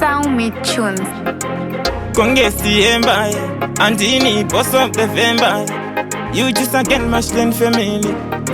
SALMEAT TUNZ. Kongesi embaye, Andini, boss of the Vemba. You just again Mashlen family.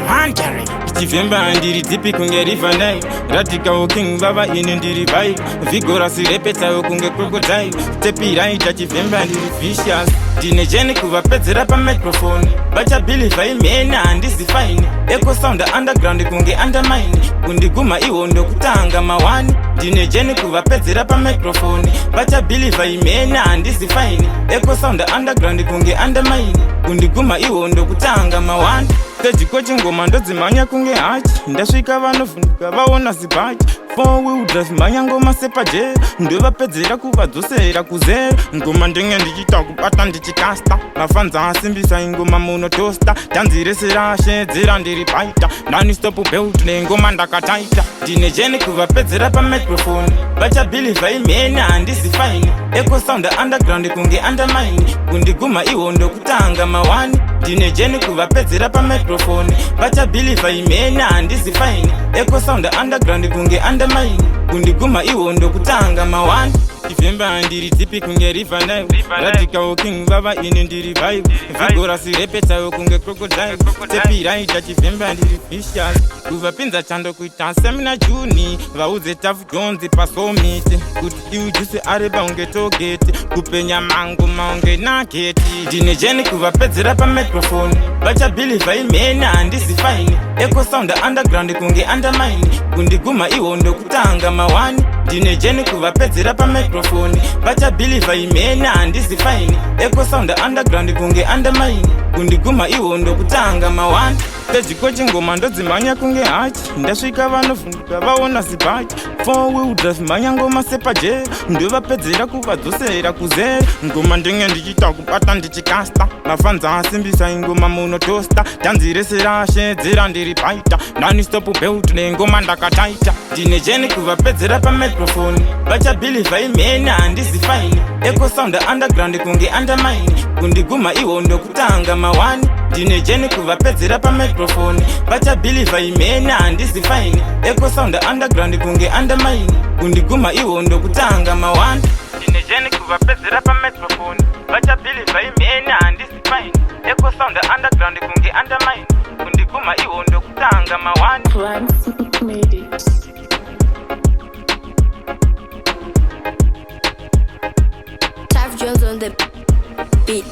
Hankari, Chifemba and Diri Tipi Kungeri Fanai. Ratika King Baba in Diri Bai. Vigora si repeta Kunga Crocodile. Tepi Rai, Chifemba and Diri Fishers. Dinegenic kuva pezera pa microphone. Bacha believe I mena and this is fine. Echo sound the underground kunge undermine. Kundiguma iwondo kutanga mawani. Dinegenic kuva pezera pa microphone. Bacha believe I mena and this is fine. Echo sound the underground kunge undermine. Kundiguma iwondo kutanga mawani. Teji kochi ngoma ndozimanya kunge hachi. Ndaswika vanofundika vaona zibachi. 4-wheel drive manya ngoma sepaje. Ndova pedzera kuvadzosera kuzera. Ngoma ndenge ndichita kubata ndichikasta. Vafanza asimbisa ingoma munotosta. Tanziresera shedzera ndiri paita. Nani stop belt nengoma ndakataita. Dinejeni kuvapedzera pa microphone. Bacha believe I mena handisi fine. Echo sound the underground kunge undermine. Kundiguma iwondo kutanga mawani. Dinejeni kuvapedzera pa microphone. Bacha believe I mena handisi fine. Echo sound the underground kunge undermine. Kundiguma iwondo kutanga mawani. Ifemba ndiri tipi kunge rifanai. Ratika king baba ini ndiri vibe. Vigora si repeta kunge crocodile. Tepi raita chifemba ndiri fishers. Kuvapinza chando kuita semina juni. Vauze TAFJONZ pasomite. Kuti ujuse areba unge togete. Kupenya mango maunge naketi. Dinejeni kuvapedzera pa microphone. Bacha believe I mena handisi fine. Echo sound the underground kunge undermine. Kundiguma iwondo kutanga mawani. Dinejeni kuvapedzera pa microphone. Bacha believe I mena handisi fine. Echo sound the underground kunge undermine. Kundiguma iwondo kutanga mawani. Teji kochi ngoma ndozimanya kunge hachi. Ndaswika vanofundika vaona zibachi. 4-wheel drive manya ngoma sepaje. Ndova pedzera kuvadzosera kuzera. Ngoma ndenge ndichita kubata ndichikasta. Vafanza asimbisa ingoma munotosta. Tanziresera shedzera ndiri paita. Nani stop belt nengoma ndakataita. Dinejeni kuvapedzera pa microphone. Bacha believe I mena handisi fine. Echo sound the underground kunge undermine. Kundiguma iwondo kutanga mawani. Dinejeni kuvapedzera pa microphone. Bacha believe I mena handisi fine. Echo sound the underground kunge undermine. Kundiguma iwondo kutanga mawani. Dinejeni kuvapedzera pa microphone. Bacha believe I mena handisi fine. Echo sound the underground kunge undermine. Kundiguma iwondo kutanga mawani. Grantz made it. TAFJONZ on the beat.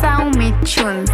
SALMEAT TUNZ.